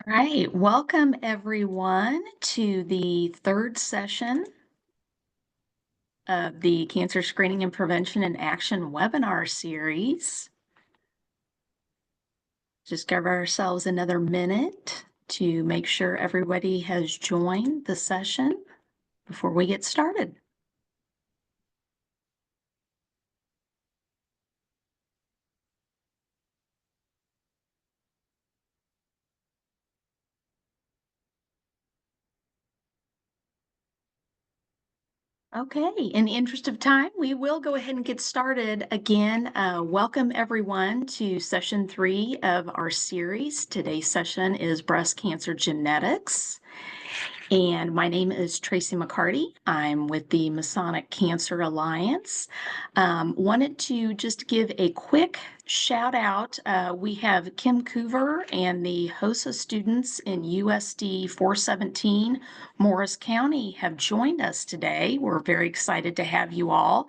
All right, welcome everyone to the third session of the Cancer Screening and Prevention and Action webinar series. Just give ourselves another minute to make sure everybody has joined the session before we get started. Okay, in the interest of time, we will go ahead and get started again. Welcome everyone to session 3 of our series. Today's session is breast cancer genetics. And my name is Tracy McCarty. I'm with the Masonic Cancer Alliance. Wanted to just give a quick shout out. We have Kim Coover and the HOSA students in USD 417 Morris County have joined us today. We're very excited to have you all.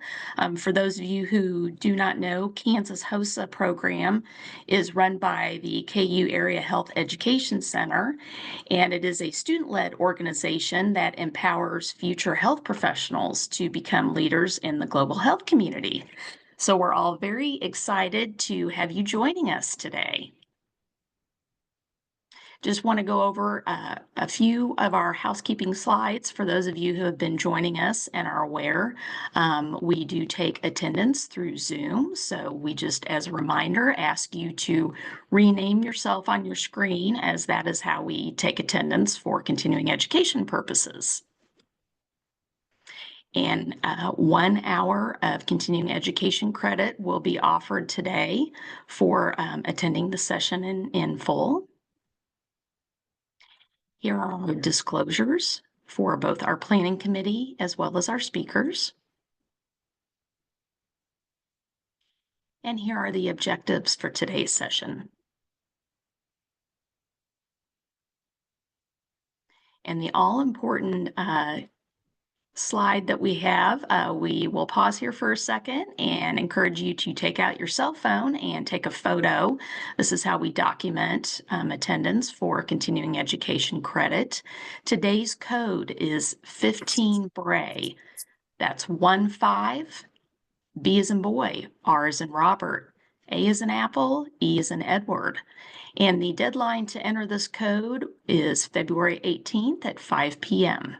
For those of you who do not know, Kansas HOSA program is run by the KU Area Health Education Center, and it is a student-led organization that empowers future health professionals to become leaders in the global health community. So we're all very excited to have you joining us today. Just want to go over a few of our housekeeping slides for those of you who have been joining us and are aware. We do take attendance through Zoom, so we just, as a reminder, ask you to rename yourself on your screen, as that is how we take attendance for continuing education purposes. And 1 hour of continuing education credit will be offered today for attending the session in full. Here are our disclosures for both our planning committee as well as our speakers. And here are the objectives for today's session. And the all-important slide that we have, we will pause here for a second and encourage you to take out your cell phone and take a photo. This is how we document attendance for continuing education credit. Today's code is 15 Bray. That's 15, B as in boy, R as in Robert, A as in apple, E as in Edward. And the deadline to enter this code is February 18th at 5 p.m.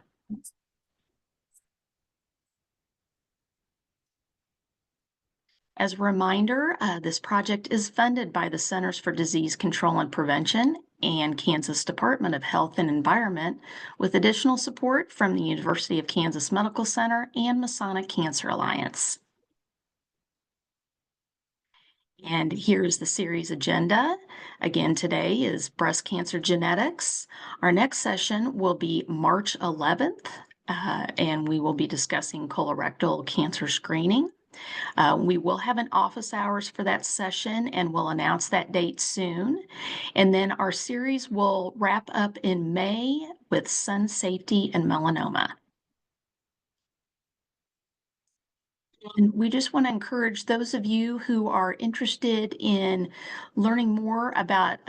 As a reminder, this project is funded by the Centers for Disease Control and Prevention and Kansas Department of Health and Environment, with additional support from the University of Kansas Medical Center and Masonic Cancer Alliance. And here's the series agenda. Again, today is breast cancer genetics. Our next session will be March 11th, and we will be discussing colorectal cancer screening. We will have an office hours for that session, and we'll announce that date soon. And then our series will wrap up in May with sun safety and melanoma. And we just want to encourage those of you who are interested in learning more about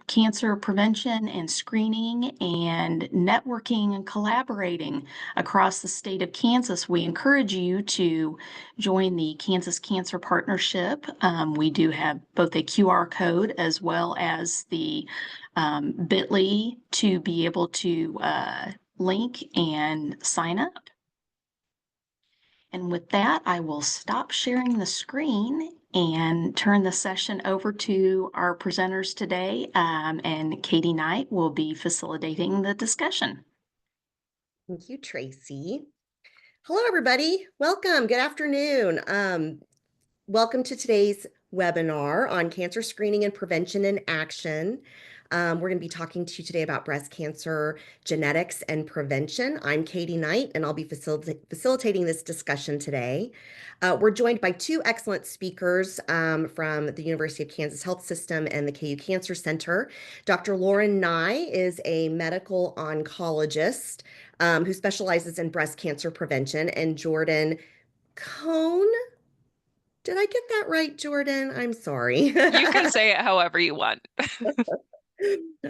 cancer prevention and screening and networking and collaborating across the state of Kansas. We encourage you to join the Kansas Cancer Partnership. We do have both a QR code as well as the bit.ly to be able to link and sign up. And with that, I will stop sharing the screen and turn the session over to our presenters today. And Katie Knight will be facilitating the discussion. Thank you, Tracy. Hello, everybody. Welcome. Good afternoon. Welcome to today's webinar on cancer screening and prevention in action. We're going to be talking to you today about breast cancer genetics and prevention. I'm Katie Knight, and I'll be facilitating this discussion today. We're joined by two excellent speakers from the University of Kansas Health System and the KU Cancer Center. Dr. Lauren Nye is a medical oncologist who specializes in breast cancer prevention, and Jordan Cohn. Did I get that right, Jordan? I'm sorry. You can say it however you want.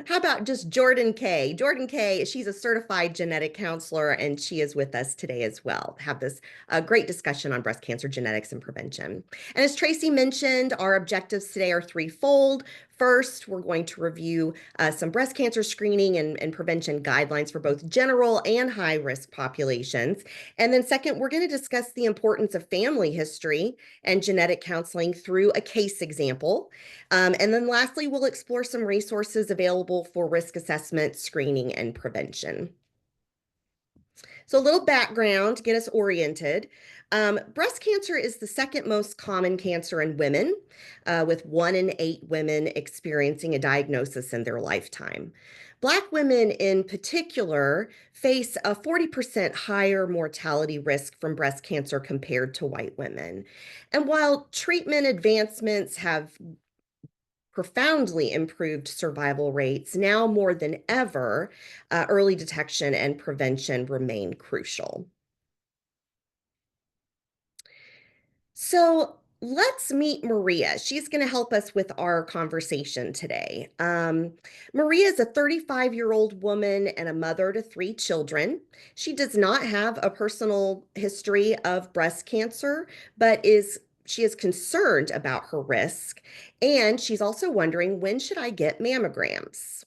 How about just Jordan Kay? Jordan Kay, she's a certified genetic counselor, and she is with us today as well. Have this great discussion on breast cancer genetics and prevention. And as Tracy mentioned, our objectives today are threefold. First, we're going to review some breast cancer screening and prevention guidelines for both general and high-risk populations. And then second, we're going to discuss the importance of family history and genetic counseling through a case example. And then lastly, we'll explore some resources available for risk assessment, screening, and prevention. So a little background to get us oriented. Breast cancer is the second most common cancer in women, with 1 in 8 women experiencing a diagnosis in their lifetime. Black women in particular face a 40% higher mortality risk from breast cancer compared to white women. And while treatment advancements have profoundly improved survival rates, now more than ever, early detection and prevention remain crucial. So let's meet Maria. She's going to help us with our conversation today. Maria is a 35-year-old woman and a mother to 3 children. She does not have a personal history of breast cancer, but she is concerned about her risk, and she's also wondering, when should I get mammograms?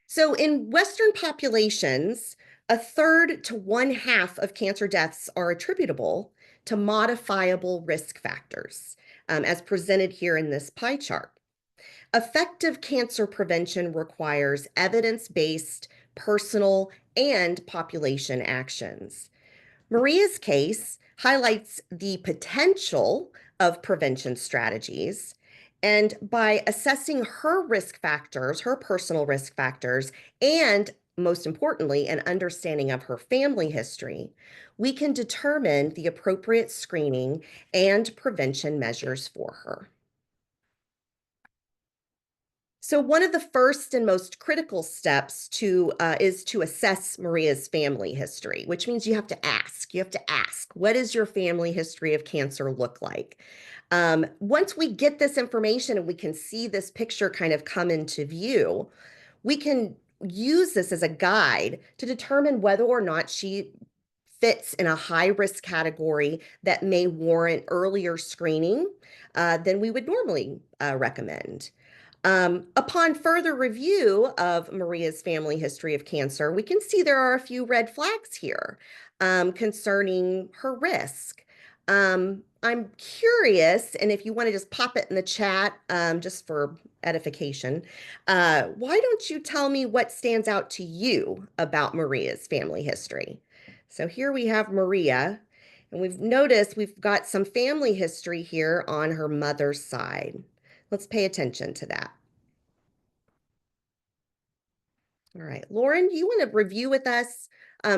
So in Western populations, a third to 1/2 of cancer deaths are attributable to modifiable risk factors, as presented here in this pie chart. Effective cancer prevention requires evidence-based, personal, and population actions. Maria's case highlights the potential of prevention strategies. And by assessing her risk factors, her personal risk factors, and most importantly, an understanding of her family history, we can determine the appropriate screening and prevention measures for her. So one of the first and most critical steps is to assess Maria's family history, which means you have to ask. You have to ask, what does your family history of cancer look like? Once we get this information and we can see this picture kind of come into view, we can use this as a guide to determine whether or not she fits in a high-risk category that may warrant earlier screening than we would normally recommend. Upon further review of Maria's family history of cancer, we can see there are a few red flags here concerning her risk. I'm curious, and if you want to just pop it in the chat just for edification, why don't you tell me what stands out to you about Maria's family history? So here we have Maria, and we've noticed we've got some family history here on her mother's side. Let's pay attention to that. All right, Lauren, do you want to review with us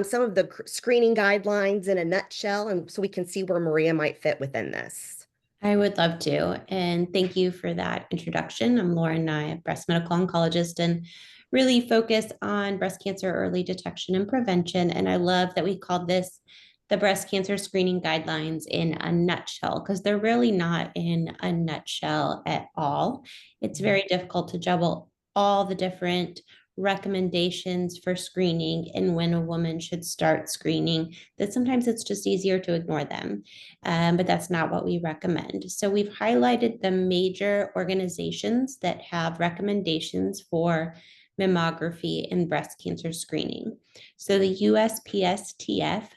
some of the screening guidelines in a nutshell, and so we can see where Maria might fit within this? I would love to. And thank you for that introduction. I'm Lauren Nye, a breast medical oncologist, and really focus on breast cancer early detection and prevention. And I love that we called this the breast cancer screening guidelines in a nutshell, because they're really not in a nutshell at all. It's very difficult to juggle all the different recommendations for screening and when a woman should start screening, that sometimes it's just easier to ignore them. But that's not what we recommend. So we've highlighted the major organizations that have recommendations for mammography and breast cancer screening. So the USPSTF,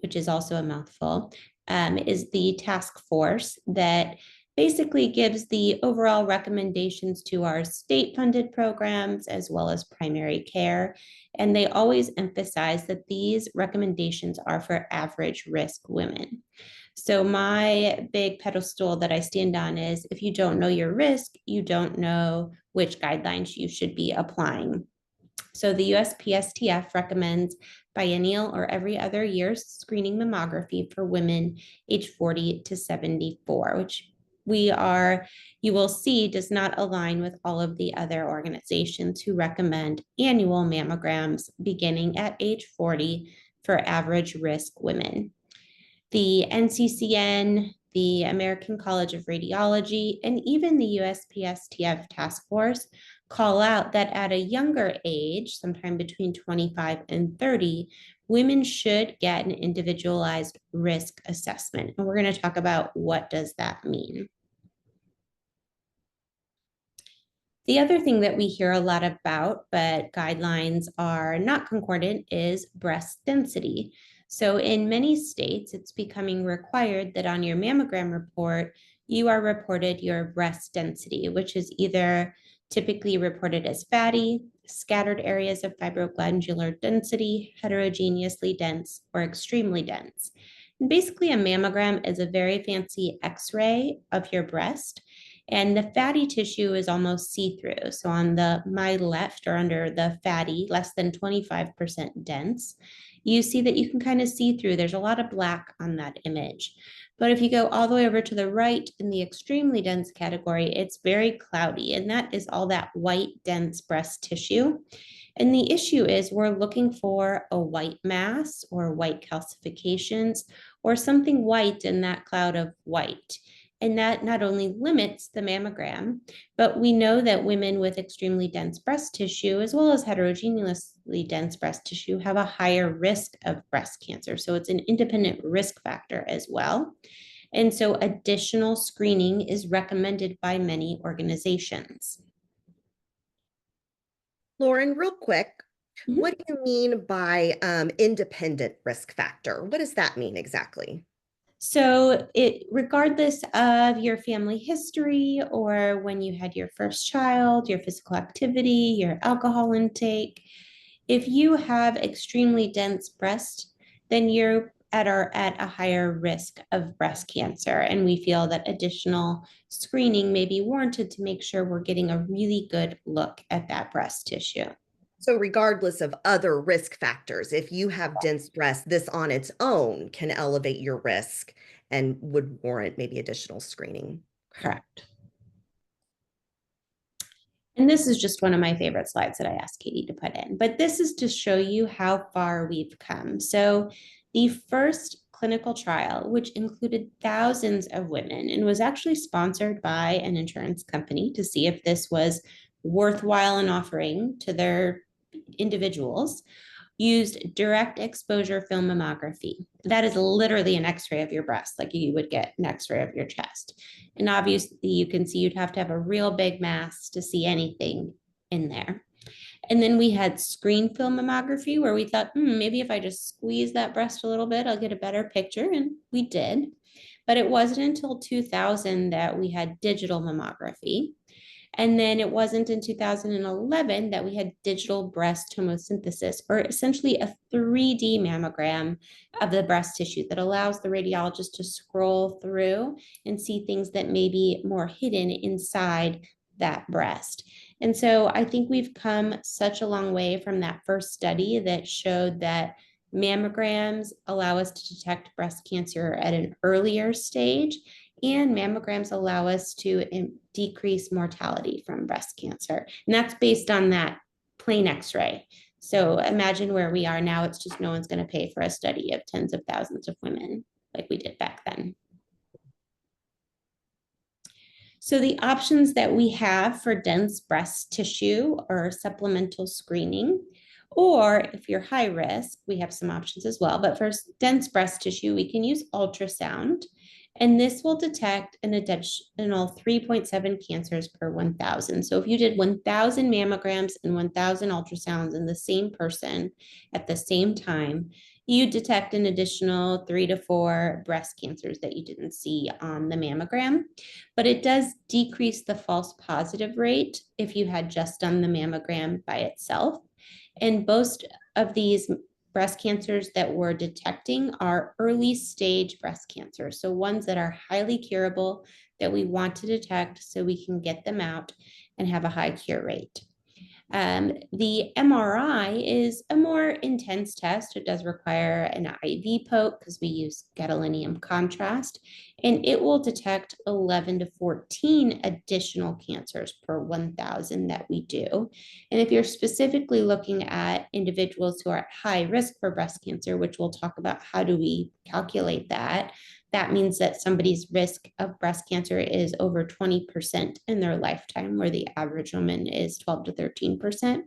which is also a mouthful, is the task force that basically gives the overall recommendations to our state-funded programs as well as primary care. And they always emphasize that these recommendations are for average risk women. So my big pedestal that I stand on is, if you don't know your risk, you don't know which guidelines you should be applying. So the USPSTF recommends biennial or every other year screening mammography for women age 40 to 74, which you will see does not align with all of the other organizations who recommend annual mammograms beginning at age 40 for average risk women. The NCCN, the American College of Radiology, and even the USPSTF task force call out that at a younger age, sometime between 25 and 30, women should get an individualized risk assessment. And we're going to talk about what does that mean. The other thing that we hear a lot about, but guidelines are not concordant, is breast density. So in many states, it's becoming required that on your mammogram report, you are reported your breast density, which is either typically reported as fatty, scattered areas of fibroglandular density, heterogeneously dense, or extremely dense. And basically, a mammogram is a very fancy X-ray of your breast. And the fatty tissue is almost see-through. So on my left, or under the fatty, less than 25% dense, you see that you can kind of see through. There's a lot of black on that image. But if you go all the way over to the right in the extremely dense category, it's very cloudy. And that is all that white, dense breast tissue. And the issue is we're looking for a white mass or white calcifications or something white in that cloud of white. And that not only limits the mammogram, but we know that women with extremely dense breast tissue, as well as heterogeneously dense breast tissue, have a higher risk of breast cancer. So it's an independent risk factor as well. And so additional screening is recommended by many organizations. Lauren, real quick, what do you mean by independent risk factor? What does that mean exactly? So regardless of your family history or when you had your first child, your physical activity, your alcohol intake, if you have extremely dense breast, then you're at a higher risk of breast cancer. And we feel that additional screening may be warranted to make sure we're getting a really good look at that breast tissue. So regardless of other risk factors, if you have dense breast, this on its own can elevate your risk and would warrant maybe additional screening. Correct. And this is just one of my favorite slides that I asked Katie to put in, but this is to show you how far we've come. So the first clinical trial, which included thousands of women and was actually sponsored by an insurance company to see if this was worthwhile an offering to their individuals, used direct exposure film mammography. That is literally an X-ray of your breast, like you would get an X-ray of your chest. And obviously you can see you'd have to have a real big mass to see anything in there. And then we had screen film mammography where we thought, maybe if I just squeeze that breast a little bit, I'll get a better picture. And we did. But it wasn't until 2000 that we had digital mammography. And then it wasn't in 2011 that we had digital breast tomosynthesis, or essentially a 3D mammogram of the breast tissue that allows the radiologist to scroll through and see things that may be more hidden inside that breast. And so I think we've come such a long way from that first study that showed that mammograms allow us to detect breast cancer at an earlier stage, and mammograms allow us to decrease mortality from breast cancer. And that's based on that plain X-ray. So imagine where we are now. It's just no one's going to pay for a study of tens of thousands of women like we did back then. So the options that we have for dense breast tissue are supplemental screening, or if you're high risk, we have some options as well. But for dense breast tissue, we can use ultrasound, and this will detect an additional 3.7 cancers per 1,000. So if you did 1,000 mammograms and 1,000 ultrasounds in the same person at the same time, you detect an additional 3 to 4 breast cancers that you didn't see on the mammogram. But it does decrease the false positive rate if you had just done the mammogram by itself. And most of these breast cancers that we're detecting are early stage breast cancer. So ones that are highly curable that we want to detect so we can get them out and have a high cure rate. The MRI is a more intense test. It does require an IV poke because we use gadolinium contrast. and it will detect 11 to 14 additional cancers per 1,000 that we do. And if you're specifically looking at individuals who are at high risk for breast cancer, which we'll talk about how do we calculate that, that means that somebody's risk of breast cancer is over 20% in their lifetime, where the average woman is 12 to 13%.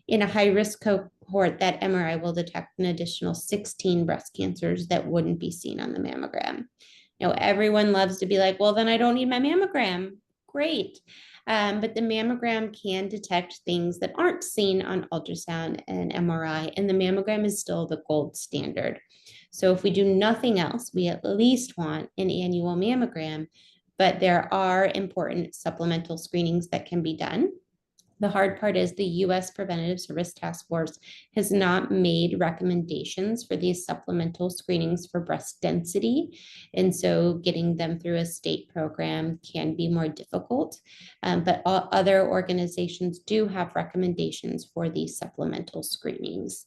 In a high-risk cohort, that MRI will detect an additional 16 breast cancers that wouldn't be seen on the mammogram. Now, everyone loves to be like, well, then I don't need my mammogram. Great. But the mammogram can detect things that aren't seen on ultrasound and MRI, and the mammogram is still the gold standard. So if we do nothing else, we at least want an annual mammogram, but there are important supplemental screenings that can be done. The hard part is the U.S. Preventative Service Task Force has not made recommendations for these supplemental screenings for breast density. And so getting them through a state program can be more difficult. But all other organizations do have recommendations for these supplemental screenings.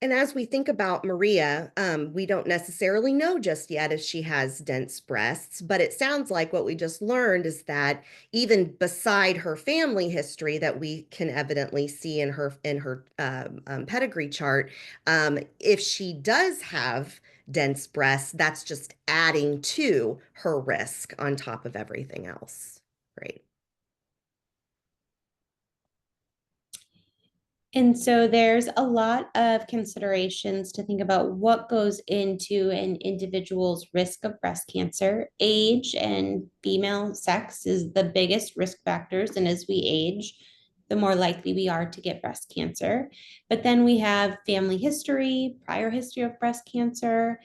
And as we think about Maria, we don't necessarily know just yet if she has dense breasts, but it sounds like what we just learned is that even beside her family history that we can evidently see in her pedigree chart, if she does have dense breasts, that's just adding to her risk on top of everything else. Great. And so there's a lot of considerations to think about what goes into an individual's risk of breast cancer. Age and female sex is the biggest risk factors. And as we age, the more likely we are to get breast cancer. But then we have family history, prior history of breast cancer,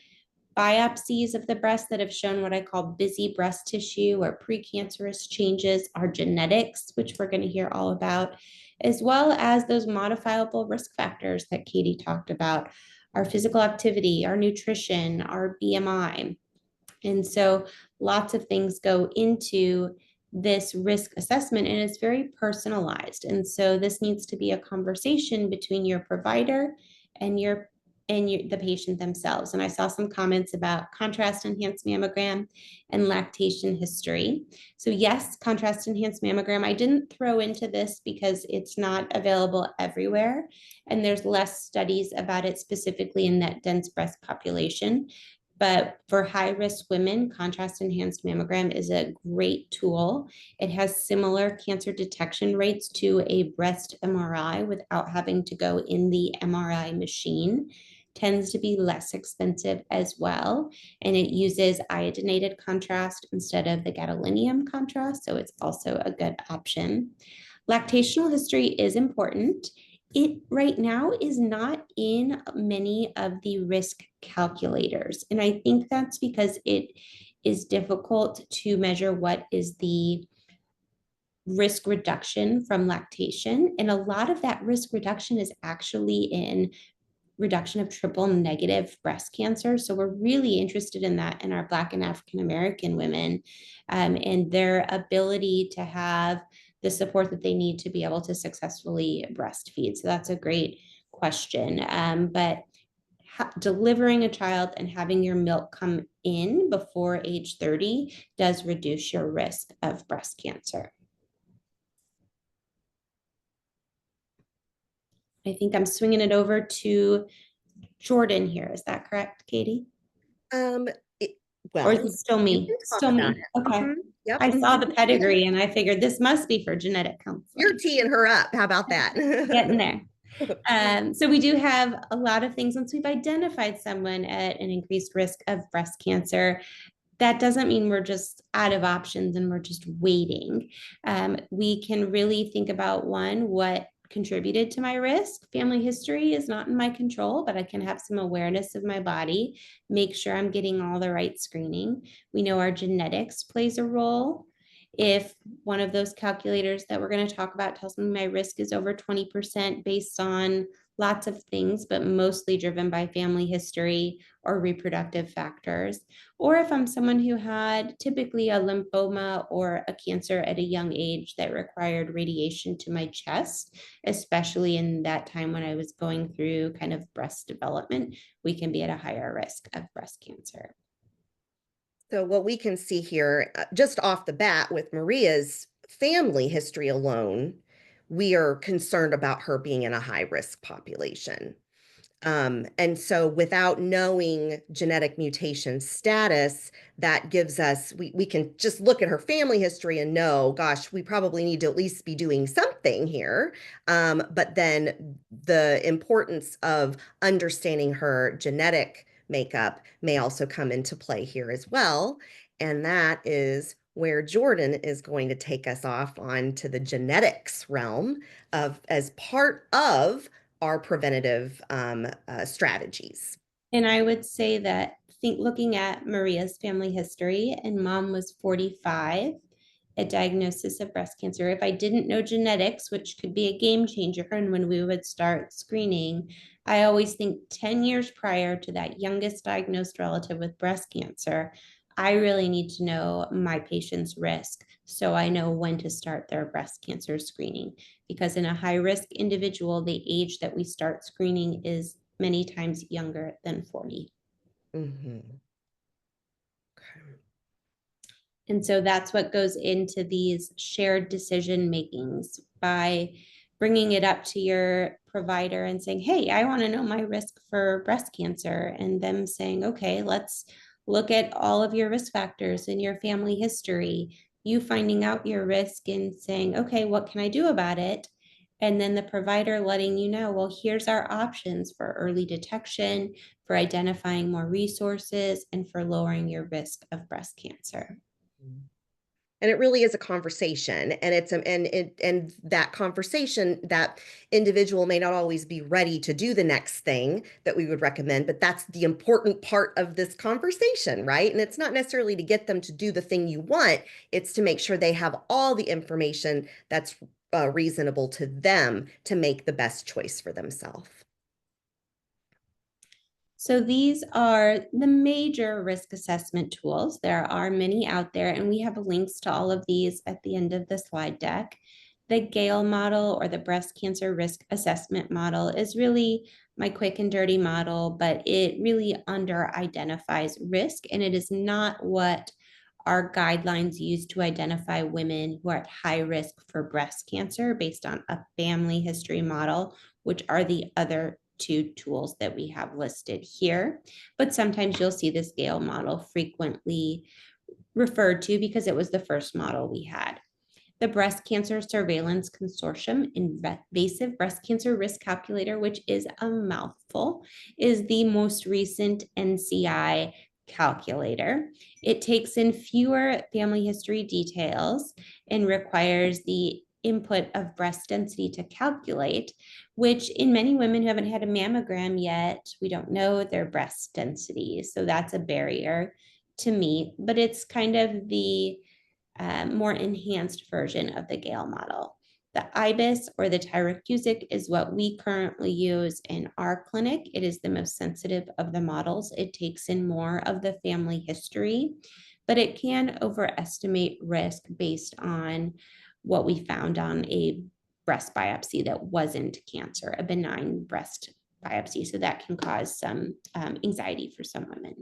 biopsies of the breast that have shown what I call busy breast tissue or precancerous changes, our genetics, which we're going to hear all about, as well as those modifiable risk factors that Katie talked about, our physical activity, our nutrition, our BMI. And so lots of things go into this risk assessment, and it's very personalized. And so this needs to be a conversation between your provider and the patient themselves. And I saw some comments about contrast enhanced mammogram and lactation history. So yes, contrast enhanced mammogram, I didn't throw into this because it's not available everywhere. And there's less studies about it specifically in that dense breast population. But for high-risk women, contrast-enhanced mammogram is a great tool. It has similar cancer detection rates to a breast MRI without having to go in the MRI machine. Tends to be less expensive as well. And it uses iodinated contrast instead of the gadolinium contrast. So it's also a good option. Lactational history is important. It right now is not in many of the risk calculators. And I think that's because it is difficult to measure what is the risk reduction from lactation. And a lot of that risk reduction is actually in reduction of triple negative breast cancer. So we're really interested in that in our Black and African American women and their ability to have the support that they need to be able to successfully breastfeed. So that's a great question. But delivering a child and having your milk come in before age 30 does reduce your risk of breast cancer. I think I'm swinging it over to Jordan here. Is that correct, Katie? Well, or is it still me? Still me. Okay. Yep. I saw the pedigree and I figured this must be for genetic counseling. You're teeing her up. How about that? Getting there. So we do have a lot of things. Once we've identified someone at an increased risk of breast cancer, that doesn't mean we're just out of options and we're just waiting. We can really think about what contributed to my risk. Family history is not in my control, but I can have some awareness of my body, make sure I'm getting all the right screening. We know our genetics plays a role. If one of those calculators that we're going to talk about tells me my risk is over 20% based on lots of things, but mostly driven by family history or reproductive factors. Or if I'm someone who had typically a lymphoma or a cancer at a young age that required radiation to my chest, especially in that time when I was going through kind of breast development, we can be at a higher risk of breast cancer. So what we can see here, just off the bat with Maria's family history alone, we are concerned about her being in a high risk population. And so without knowing genetic mutation status, that gives us, we can just look at her family history and know, gosh, we probably need to at least be doing something here. But then the importance of understanding her genetic makeup may also come into play here as well. And that is where Jordan is going to take us off onto the genetics realm of as part of our preventative strategies. And I would say that looking at Maria's family history, and mom was 45 at diagnosis of breast cancer. If I didn't know genetics, which could be a game changer, and when we would start screening, I always think 10 years prior to that youngest diagnosed relative with breast cancer, I really need to know my patient's risk so I know when to start their breast cancer screening. Because in a high risk individual, the age that we start screening is many times younger than 40. Mm-hmm. And so that's what goes into these shared decision makings by bringing it up to your provider and saying, hey, I want to know my risk for breast cancer. And them saying, okay, let's look at all of your risk factors in your family history, you finding out your risk and saying, okay, what can I do about it? And then the provider letting you know, well, here's our options for early detection, for identifying more resources, and for lowering your risk of breast cancer. And it really is a conversation, and it's and that conversation, that individual may not always be ready to do the next thing that we would recommend, but that's the important part of this conversation, right? And it's not necessarily to get them to do the thing you want, it's to make sure they have all the information that's reasonable to them to make the best choice for themselves. So these are the major risk assessment tools. There are many out there, and we have links to all of these at the end of the slide deck. The GALE model, or the breast cancer risk assessment model, is really my quick and dirty model, but it really under identifies risk, and it is not what our guidelines use to identify women who are at high risk for breast cancer based on a family history model, which are the other two tools that we have listed here. But sometimes you'll see this GALE model frequently referred to because it was the first model we had. The Breast Cancer Surveillance Consortium Invasive Breast Cancer Risk Calculator, which is a mouthful, is the most recent NCI calculator. It takes in fewer family history details and requires the input of breast density to calculate, which in many women who haven't had a mammogram yet, we don't know their breast density. So that's a barrier to meet, but it's kind of the more enhanced version of the GALE model. The IBIS, or the Tyrer-Cuzick, is what we currently use in our clinic. It is the most sensitive of the models. It takes in more of the family history, but it can overestimate risk based on what we found on a breast biopsy that wasn't cancer, a benign breast biopsy. So that can cause some anxiety for some women.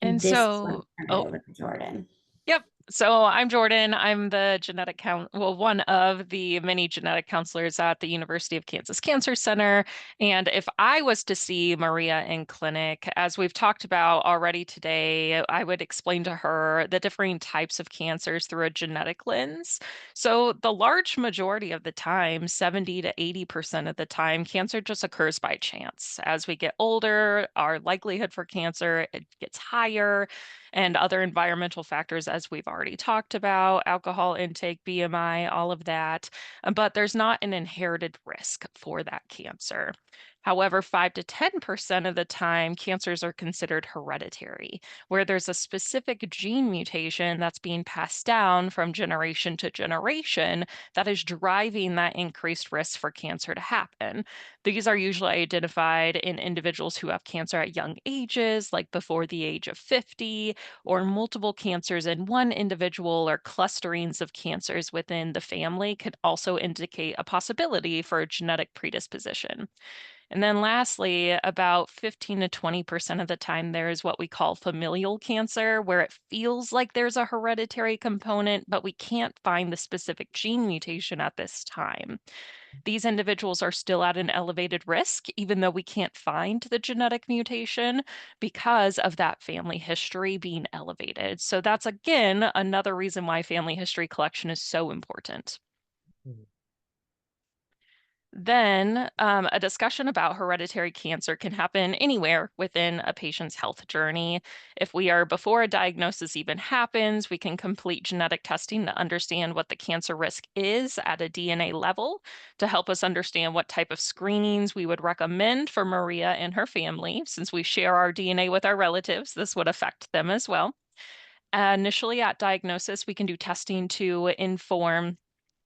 And This so, over to Jordan. Yep. So I'm Jordan. I'm the one of the many genetic counselors at the University of Kansas Cancer Center. And if I was to see Maria in clinic, as we've talked about already today, I would explain to her the differing types of cancers through a genetic lens. So the large majority of the time, 70 to 80% of the time, cancer just occurs by chance. As we get older, our likelihood for cancer, it gets higher, and other environmental factors, as we've already talked about, alcohol intake, BMI, all of that. But there's not an inherited risk for that cancer. However, 5 to 10% of the time, cancers are considered hereditary, where there's a specific gene mutation that's being passed down from generation to generation that is driving that increased risk for cancer to happen. These are usually identified in individuals who have cancer at young ages, like before the age of 50, or multiple cancers in one individual, or clusterings of cancers within the family could also indicate a possibility for a genetic predisposition. And then lastly, about 15 to 20% of the time, there is what we call familial cancer, where it feels like there's a hereditary component, but we can't find the specific gene mutation at this time. These individuals are still at an elevated risk, even though we can't find the genetic mutation because of that family history being elevated. So that's, again, another reason why family history collection is so important. Then a discussion about hereditary cancer can happen anywhere within a patient's health journey. If we are before a diagnosis even happens, we can complete genetic testing to understand what the cancer risk is at a DNA level to help us understand what type of screenings we would recommend for Maria and her family. Since we share our DNA with our relatives, this would affect them as well. Initially at diagnosis, we can do testing to inform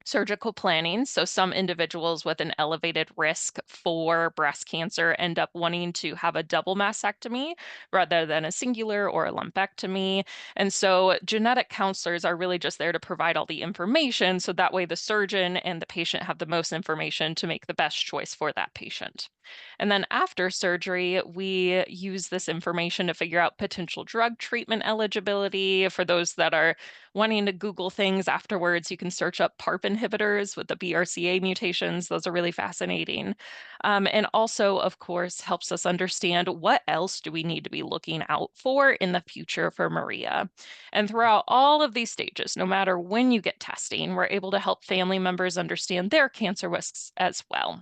surgical planning. So some individuals with an elevated risk for breast cancer end up wanting to have a double mastectomy rather than a singular or a lumpectomy. And so genetic counselors are really just there to provide all the information. So that way the surgeon and the patient have the most information to make the best choice for that patient. And then after surgery, we use this information to figure out potential drug treatment eligibility. For those that are wanting to Google things afterwards, you can search up PARP inhibitors with the BRCA mutations. Those are really fascinating. And also, of course, helps us understand what else do we need to be looking out for in the future for Maria. And throughout all of these stages, no matter when you get testing, we're able to help family members understand their cancer risks as well.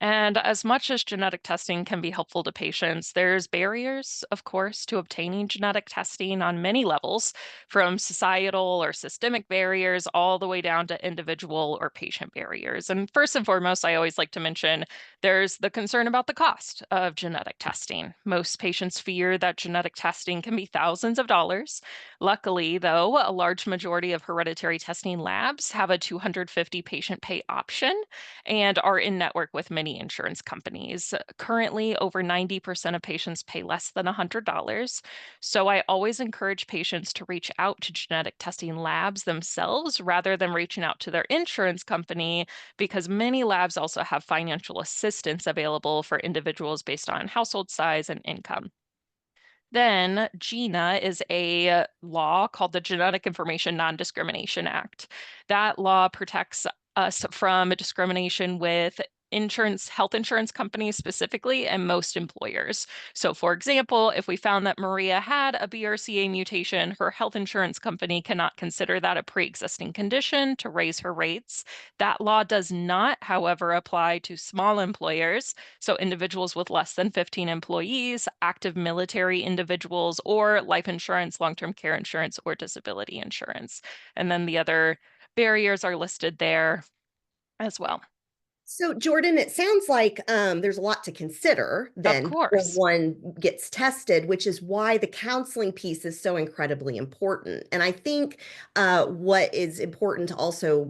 And as much as genetic testing can be helpful to patients, there's barriers, of course, to obtaining genetic testing on many levels, from societal or systemic barriers all the way down to individual or patient barriers. And first and foremost, I always like to mention there's the concern about the cost of genetic testing. Most patients fear that genetic testing can be thousands of dollars. Luckily, though, a large majority of hereditary testing labs have a 250 patient pay option and are in network with many insurance companies. Currently, over 90% of patients pay less than $100. So I always encourage patients to reach out to genetic testing labs themselves rather than reaching out to their insurance company, because many labs also have financial assistance available for individuals based on household size and income. Then GINA is a law called the Genetic Information Non-Discrimination Act. That law protects us from discrimination with health insurance companies specifically, and most employers. So for example, if we found that Maria had a BRCA mutation, her health insurance company cannot consider that a pre-existing condition to raise her rates. That law does not, however, apply to small employers, so individuals with less than 15 employees, active military individuals, or life insurance, long-term care insurance, or disability insurance. And then the other barriers are listed there as well. So, Jordan, it sounds like there's a lot to consider then before course. one gets tested, which is why the counseling piece is so incredibly important. And I think what is important to also,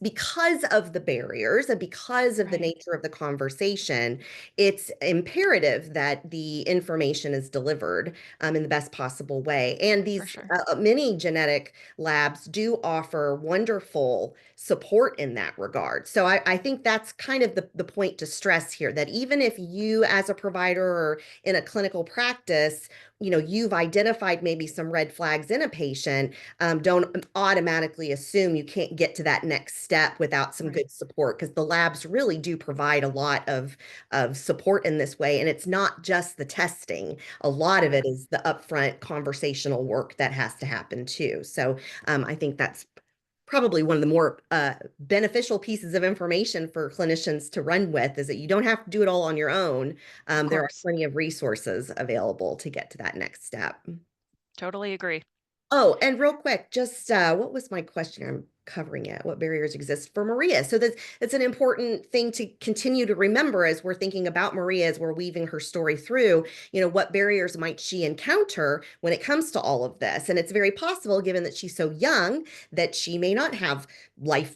because of the barriers and because of the nature of the conversation, it's imperative that the information is delivered in the best possible way. And these many genetic labs do offer wonderful support in that regard. So I think that's kind of the point to stress here, that even if you as a provider or in a clinical practice, you've identified maybe some red flags in a patient, don't automatically assume you can't get to that next step without some good support, because the labs really do provide a lot of support in this way. And it's not just the testing. A lot of it is the upfront conversational work that has to happen too. So I think that's probably one of the more beneficial pieces of information for clinicians to run with, is that you don't have to do it all on your own. There are plenty of resources available to get to that next step. Totally agree. Oh, and real quick, just what was my question? I'm covering it. What barriers exist for Maria? So that's an important thing to continue to remember as we're thinking about Maria, as we're weaving her story through. What barriers might she encounter when it comes to all of this? And it's very possible, given that she's so young, that she may not have life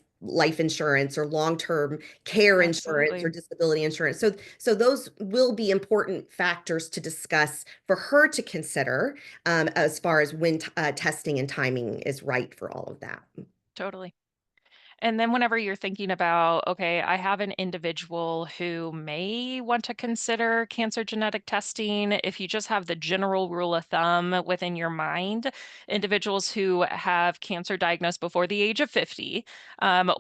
insurance or long-term care insurance or disability insurance. So those will be important factors to discuss for her to consider as far as when testing and timing is right for all of that. Totally. And then whenever you're thinking about, okay, I have an individual who may want to consider cancer genetic testing, if you just have the general rule of thumb within your mind, individuals who have cancer diagnosed before the age of 50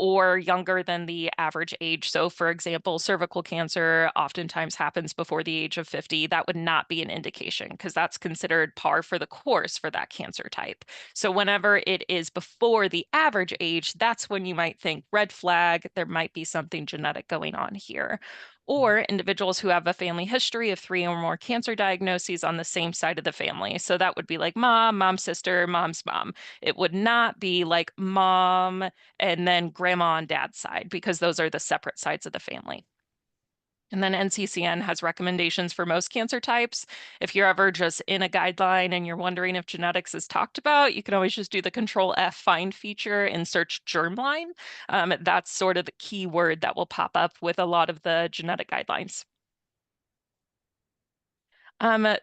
or younger than the average age. So for example, cervical cancer oftentimes happens before the age of 50. That would not be an indication because that's considered par for the course for that cancer type. So whenever it is before the average age, that's when you might think red flag, there might be something genetic going on here. Or individuals who have a family history of 3 or more cancer diagnoses on the same side of the family. So that would be like mom, mom's sister, mom's mom. It would not be like mom and then grandma on dad's side, because those are the separate sides of the family. And then NCCN has recommendations for most cancer types. If you're ever just in a guideline and you're wondering if genetics is talked about, you can always just do the Control F find feature and search germline. That's sort of the key word that will pop up with a lot of the genetic guidelines.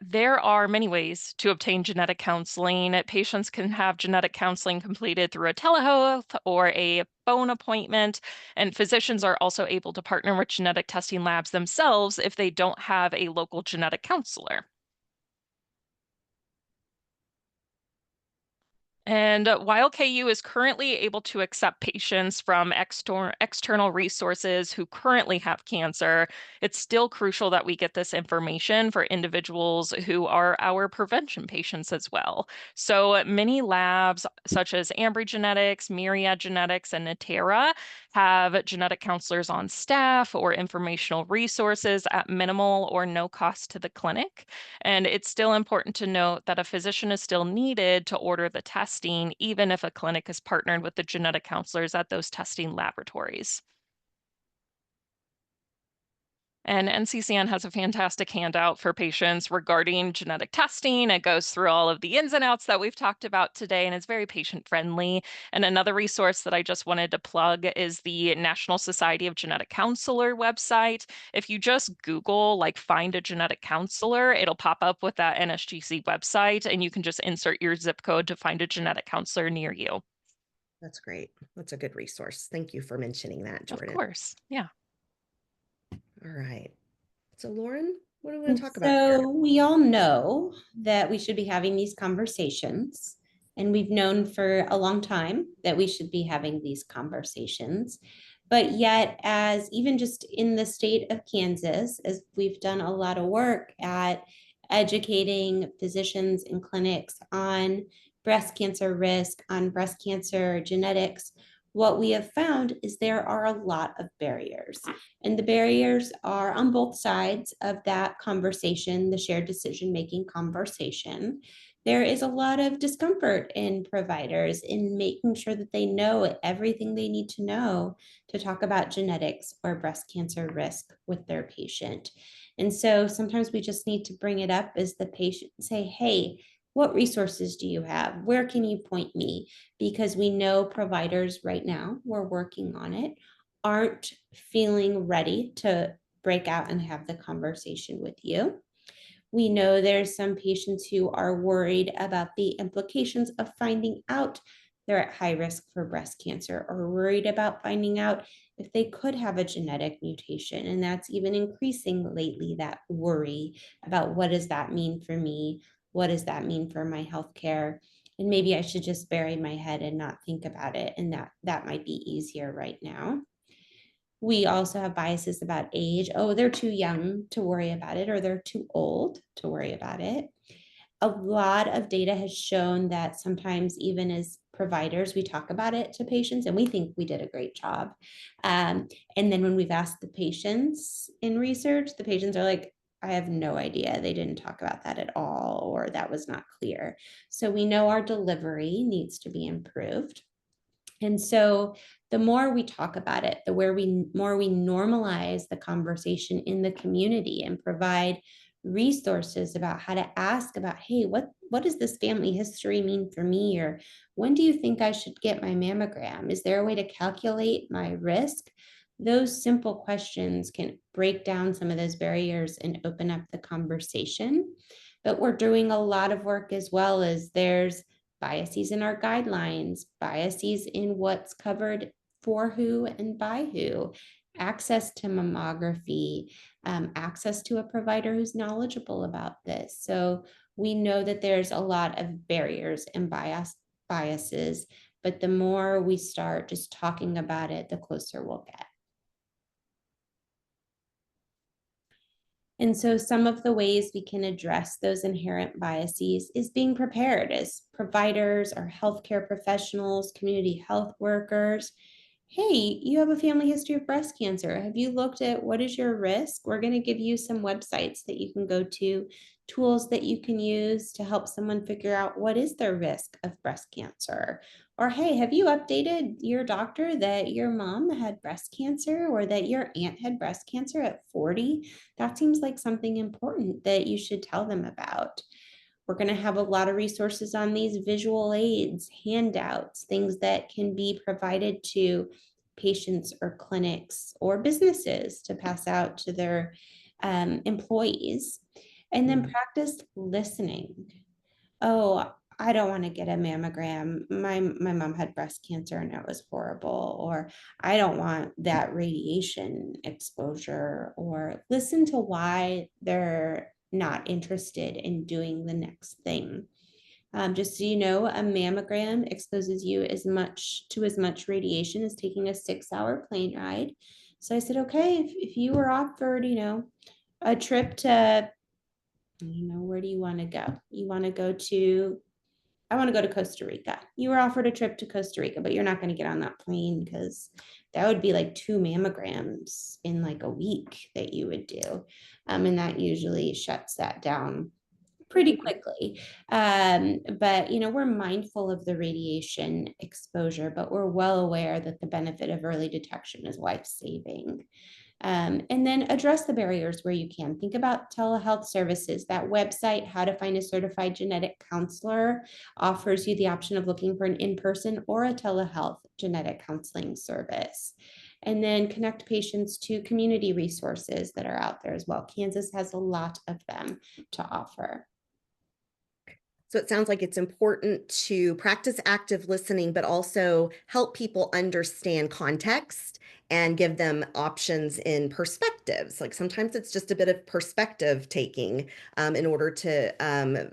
There are many ways to obtain genetic counseling. Patients can have genetic counseling completed through a telehealth or a phone appointment, and physicians are also able to partner with genetic testing labs themselves if they don't have a local genetic counselor. And while KU is currently able to accept patients from external resources who currently have cancer, it's still crucial that we get this information for individuals who are our prevention patients as well. So many labs, such as Ambry Genetics, Myriad Genetics, and Natera, have genetic counselors on staff or informational resources at minimal or no cost to the clinic. And it's still important to note that a physician is still needed to order the testing, even if a clinic is partnered with the genetic counselors at those testing laboratories. And NCCN has a fantastic handout for patients regarding genetic testing. It goes through all of the ins and outs that we've talked about today, and it's very patient friendly. And another resource that I just wanted to plug is the National Society of Genetic Counselor website. If you just Google, like, find a genetic counselor, it'll pop up with that NSGC website, and you can just insert your zip code to find a genetic counselor near you. That's great. That's a good resource. Thank you for mentioning that, Jordan. Of course, yeah. All right. So Lauren, what do we want to talk about here? So we all know that we should be having these conversations, and we've known for a long time that we should be having these conversations. But yet, as even just in the state of Kansas, as we've done a lot of work at educating physicians and clinics on breast cancer risk, on breast cancer genetics, what we have found is there are a lot of barriers. And the barriers are on both sides of that conversation, the shared decision-making conversation. There is a lot of discomfort in providers in making sure that they know everything they need to know to talk about genetics or breast cancer risk with their patient. And so sometimes we just need to bring it up as the patient, say, hey, what resources do you have? Where can you point me? Because we know providers right now, we're working on it, aren't feeling ready to break out and have the conversation with you. We know there's some patients who are worried about the implications of finding out they're at high risk for breast cancer, or worried about finding out if they could have a genetic mutation. And that's even increasing lately, that worry about what does that mean for me? What does that mean for my healthcare? And maybe I should just bury my head and not think about it. And that might be easier right now. We also have biases about age. Oh, they're too young to worry about it, or they're too old to worry about it. A lot of data has shown that sometimes, even as providers, we talk about it to patients and we think we did a great job. And then when we've asked the patients in research, the patients are like, I have no idea. They didn't talk about that at all, or that was not clear. So we know our delivery needs to be improved. And so the more we talk about it, the more we normalize the conversation in the community and provide resources about how to ask about, hey, what does this family history mean for me? Or when do you think I should get my mammogram? Is there a way to calculate my risk? Those simple questions can break down some of those barriers and open up the conversation. But we're doing a lot of work as well, as there's biases in our guidelines, biases in what's covered for who and by who, access to mammography, access to a provider who's knowledgeable about this. So we know that there's a lot of barriers and biases, but the more we start just talking about it, the closer we'll get. And so some of the ways we can address those inherent biases is being prepared as providers or healthcare professionals, community health workers. Hey, you have a family history of breast cancer. Have you looked at what is your risk? We're going to give you some websites that you can go to, tools that you can use to help someone figure out what is their risk of breast cancer. Or, hey, have you updated your doctor that your mom had breast cancer or that your aunt had breast cancer at 40? That seems like something important that you should tell them about. We're going to have a lot of resources on these visual aids, handouts, things that can be provided to patients or clinics or businesses to pass out to their employees. And then practice listening. Oh, I don't want to get a mammogram. My mom had breast cancer and it was horrible. Or I don't want that radiation exposure. Or listen to why they're not interested in doing the next thing. Just so you know, a mammogram exposes you as much radiation as taking a 6-hour plane ride. So I said, okay, if you were offered, a trip to, where do you want to go? You want to go to, I want to go to Costa Rica. You were offered a trip to Costa Rica, but you're not going to get on that plane because that would be like 2 mammograms in like a week that you would do. And that usually shuts that down pretty quickly. But, we're mindful of the radiation exposure, but we're well aware that the benefit of early detection is life-saving. And then address the barriers where you can. Think about telehealth services. That website, How to Find a Certified Genetic Counselor, offers you the option of looking for an in-person or a telehealth genetic counseling service. And then connect patients to community resources that are out there as well. Kansas has a lot of them to offer. So it sounds like it's important to practice active listening, but also help people understand context and give them options in perspectives. Like sometimes it's just a bit of perspective taking in order to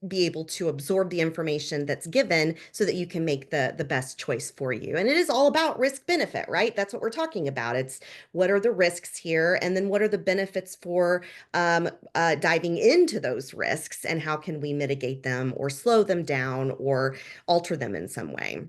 be able to absorb the information that's given so that you can make the best choice for you. And it is all about risk benefit, right? That's what we're talking about. It's what are the risks here, and then what are the benefits for diving into those risks, and how can we mitigate them or slow them down or alter them in some way.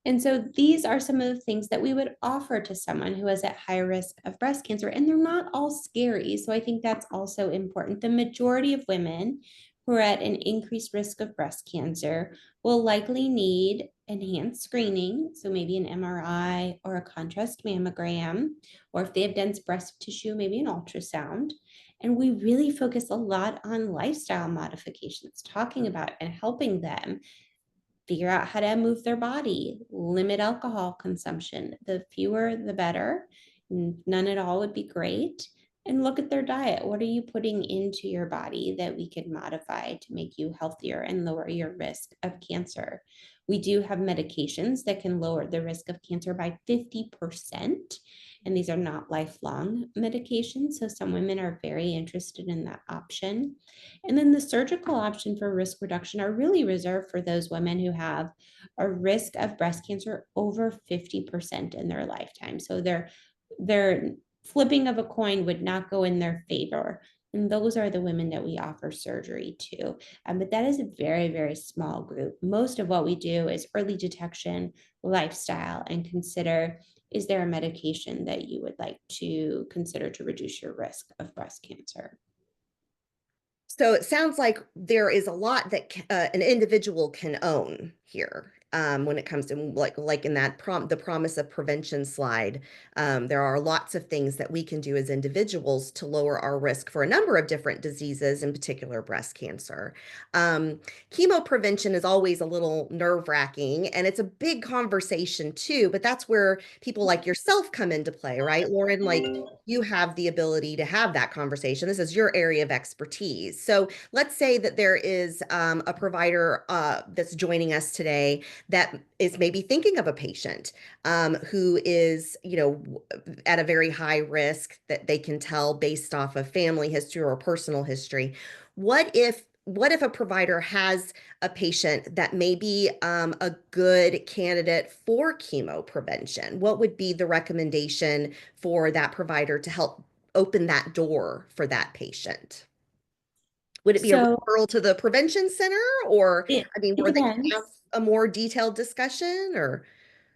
And so these are some of the things that we would offer to someone who is at high risk of breast cancer, and they're not all scary. So I think that's also important. The majority of women who are at an increased risk of breast cancer will likely need enhanced screening. So maybe an MRI or a contrast mammogram, or if they have dense breast tissue, maybe an ultrasound. And we really focus a lot on lifestyle modifications, talking about and helping them figure out how to move their body, limit alcohol consumption. The fewer, the better. None at all would be great. And look at their diet. What are you putting into your body that we could modify to make you healthier and lower your risk of cancer? We do have medications that can lower the risk of cancer by 50%. And these are not lifelong medications. So some women are very interested in that option. And then the surgical option for risk reduction are really reserved for those women who have a risk of breast cancer over 50% in their lifetime. So their flipping of a coin would not go in their favor. And those are the women that we offer surgery to. But that is a very, very small group. Most of what we do is early detection, lifestyle, and consider, is there a medication that you would like to consider to reduce your risk of breast cancer? So it sounds like there is a lot that an individual can own here. When it comes to like in that the promise of prevention slide, there are lots of things that we can do as individuals to lower our risk for a number of different diseases, in particular breast cancer. Chemo prevention is always a little nerve-wracking, and it's a big conversation too, but that's where people like yourself come into play, right, Lauren? Like you have the ability to have that conversation. This is your area of expertise. So let's say that there is a provider that's joining us today that is maybe thinking of a patient who is, at a very high risk that they can tell based off of family history or personal history. What if a provider has a patient that may be a good candidate for chemo prevention? What would be the recommendation for that provider to help open that door for that patient? Would it be a So referral to the prevention center, or, it, I mean, it where they have depends. a more detailed discussion, or?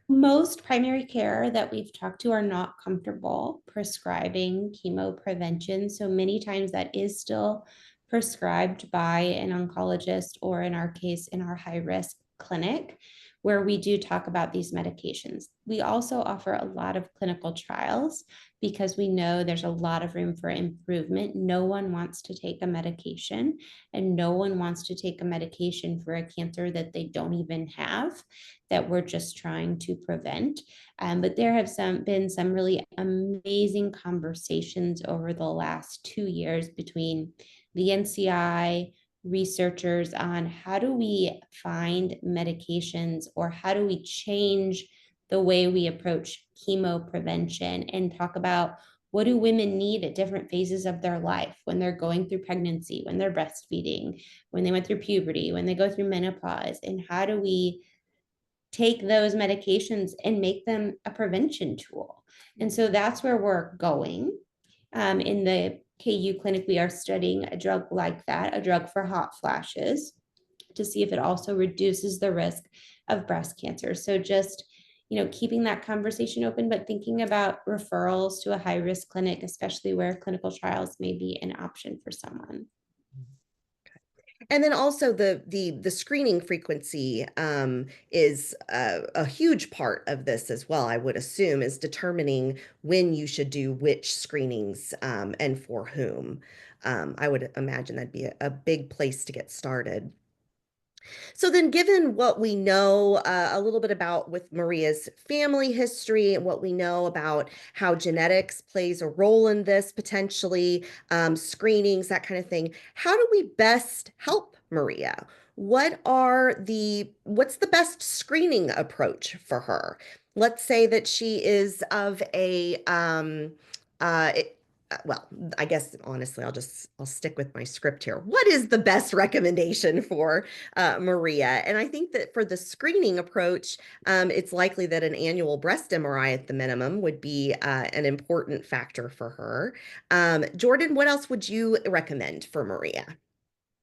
Most primary care that we've talked to are not comfortable prescribing chemo prevention. So many times that is still prescribed by an oncologist, or in our case, in our high risk clinic, where we do talk about these medications. We also offer a lot of clinical trials because we know there's a lot of room for improvement. No one wants to take a medication, and no one wants to take a medication for a cancer that they don't even have, that we're just trying to prevent. But there have been some really amazing conversations over the last 2 years between the NCI, researchers, on how do we find medications, or how do we change the way we approach chemo prevention, and talk about what do women need at different phases of their life, when they're going through pregnancy, when they're breastfeeding, when they went through puberty, when they go through menopause, and how do we take those medications and make them a prevention tool. And so that's where we're going. In the KU clinic, we are studying a drug like that, a drug for hot flashes, to see if it also reduces the risk of breast cancer. So just, keeping that conversation open, but thinking about referrals to a high risk clinic, especially where clinical trials may be an option for someone. And then also the screening frequency is a huge part of this as well, I would assume, is determining when you should do which screenings and for whom. I would imagine that'd be a big place to get started. So then, given what we know a little bit about with Maria's family history, and what we know about how genetics plays a role in this potentially, screenings, that kind of thing, how do we best help Maria? What's the best screening approach for her? Let's say that she is of a well, I guess honestly, I'll stick with my script here. What is the best recommendation for Maria? And I think that for the screening approach, it's likely that an annual breast MRI at the minimum would be an important factor for her. Jordan, what else would you recommend for Maria?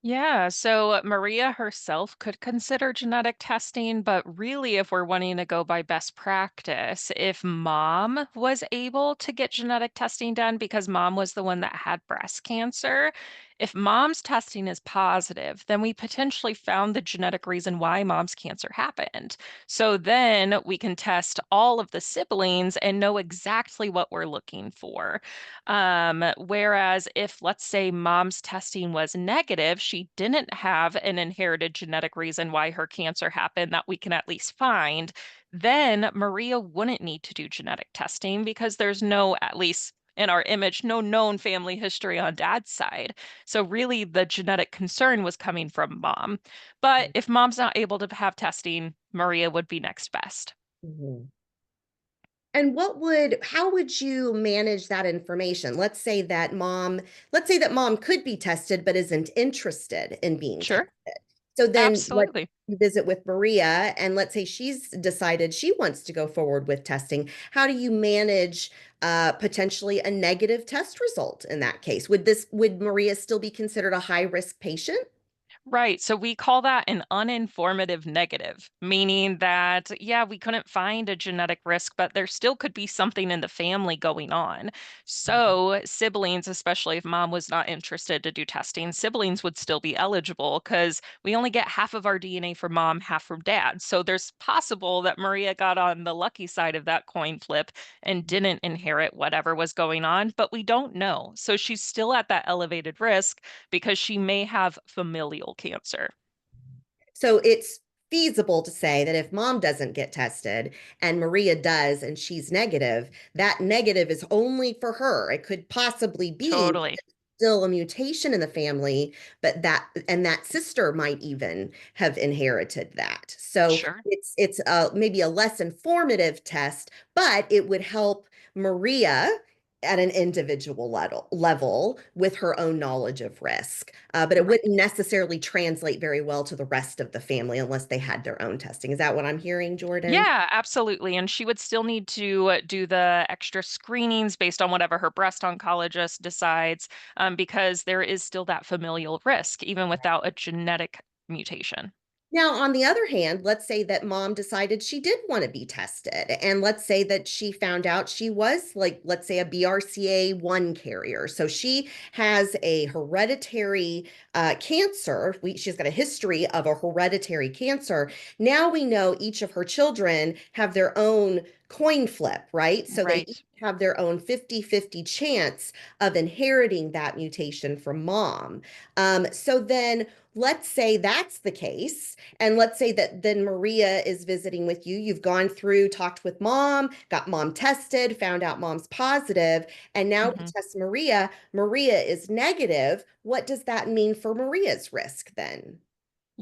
Yeah, so Maria herself could consider genetic testing, but really, if we're wanting to go by best practice, if mom was able to get genetic testing done because mom was the one that had breast cancer, if mom's testing is positive, then we potentially found the genetic reason why mom's cancer happened. So then we can test all of the siblings and know exactly what we're looking for. Whereas if, let's say, mom's testing was negative, she didn't have an inherited genetic reason why her cancer happened that we can at least find, then Maria wouldn't need to do genetic testing because there's no, at least in our image, no known family history on dad's side. So really the genetic concern was coming from mom. But if mom's not able to have testing, Maria would be next best. Mhm. And how would you manage that information? Let's say that mom could be tested but isn't interested in being Sure, tested. So then let's absolutely. visit with Maria, and let's say she's decided she wants to go forward with testing. How do you manage potentially a negative test result in that case? Would Maria still be considered a high risk patient? Right. So we call that an uninformative negative, meaning that, yeah, we couldn't find a genetic risk, but there still could be something in the family going on. So siblings, especially if mom was not interested to do testing, siblings would still be eligible because we only get half of our DNA from mom, half from dad. So there's possible that Maria got on the lucky side of that coin flip and didn't inherit whatever was going on, but we don't know. So she's still at that elevated risk because she may have familial cancer. So it's feasible to say that if mom doesn't get tested and Maria does and she's negative, that negative is only for her. It could possibly be Totally. still a mutation in the family, but that sister might even have inherited that. So Sure. it's maybe a less informative test, but it would help Maria at an individual level with her own knowledge of risk. But it Right. wouldn't necessarily translate very well to the rest of the family unless they had their own testing. Is that what I'm hearing, Jordan? Yeah, absolutely. And she would still need to do the extra screenings based on whatever her breast oncologist decides, because there is still that familial risk, even without a genetic mutation. Now, on the other hand, let's say that mom decided she did want to be tested. And let's say that she found out she was, like, let's say, a BRCA1 carrier. So she has a hereditary cancer. She's got a history of a hereditary cancer. Now we know each of her children have their own coin flip, right? So they each Right. have their own 50-50 chance of inheriting that mutation from mom. So then let's say that's the case. And let's say that then Maria is visiting with you. You've gone through, talked with mom, got mom tested, found out mom's positive, and now we Mhm. test Maria. Maria is negative. What does that mean for Maria's risk then?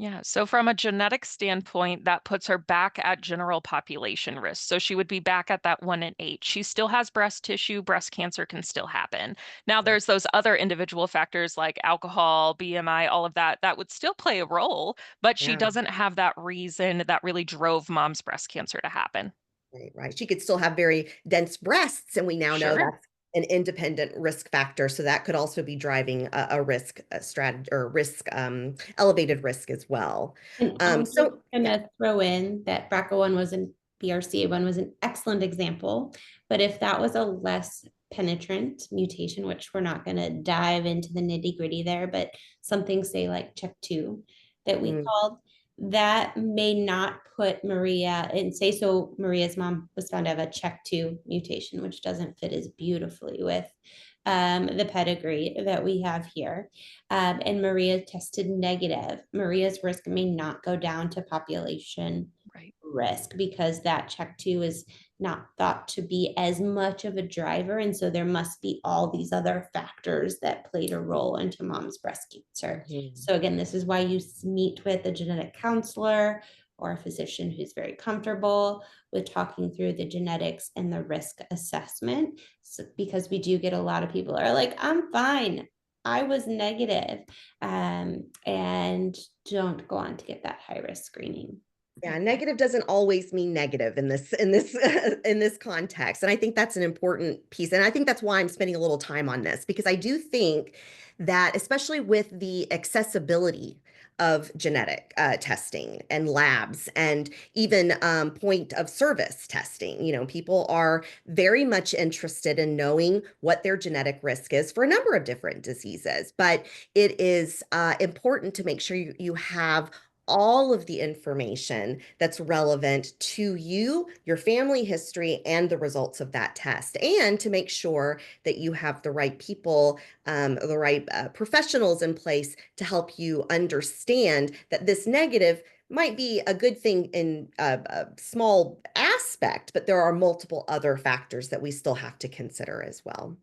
Yeah, so from a genetic standpoint, that puts her back at general population risk. So she would be back at that 1 in 8. She still has breast tissue, breast cancer can still happen. Now, there's those other individual factors like alcohol, BMI, all of that, that would still play a role, but she Yeah, doesn't have that reason that really drove mom's breast cancer to happen. right. She could still have very dense breasts, and we now know Sure. that's an independent risk factor. So that could also be driving a risk strategy or risk elevated risk as well. And I'm just So yeah. gonna throw in that BRCA1 was an BRCA1 was an excellent example, but if that was a less penetrant mutation, which we're not gonna dive into the nitty-gritty there, but something say like CHEK2 that we Mm, called, that may not put Maria and say so Maria's mom was found to have a CHEK2 mutation, which doesn't fit as beautifully with the pedigree that we have here. And Maria tested negative. Maria's risk may not go down to population Right. risk because that CHEK2 is not thought to be as much of a driver. And so there must be all these other factors that played a role into mom's breast cancer. mhm. So again, this is why you meet with a genetic counselor or a physician who's very comfortable with talking through the genetics and the risk assessment. So, because we do get a lot of people are like, I'm fine. I was negative, and don't go on to get that high risk screening. Yeah, negative doesn't always mean negative in this in this context. And I think that's an important piece. And I think that's why I'm spending a little time on this, because I do think that especially with the accessibility of genetic testing and labs and even point of service testing, people are very much interested in knowing what their genetic risk is for a number of different diseases. But it is important to make sure you have all of the information that's relevant to you, your family history, and the results of that test, and to make sure that you have the right people, the right professionals in place to help you understand that this negative might be a good thing in a small aspect, but there are multiple other factors that we still have to consider as well.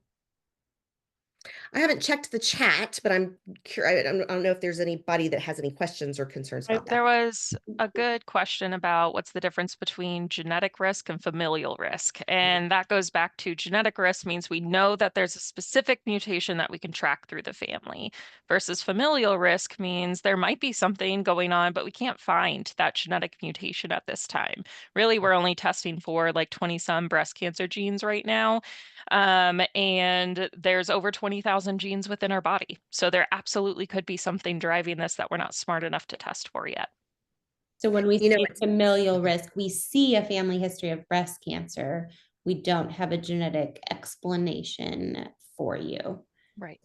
I haven't checked the chat, but I'm curious. I don't know if there's anybody that has any questions or concerns about that. There was a good question about what's the difference between genetic risk and familial risk. And that goes back to genetic risk means we know that there's a specific mutation that we can track through the family, versus familial risk means there might be something going on, but we can't find that genetic mutation at this time. Really, we're only testing for like 20 some breast cancer genes right now. And there's over 20,000 genes within our body. So there absolutely could be something driving this that we're not smart enough to test for yet. So when we You know, say familial risk, we see a family history of breast cancer. We don't have a genetic explanation for you, Right.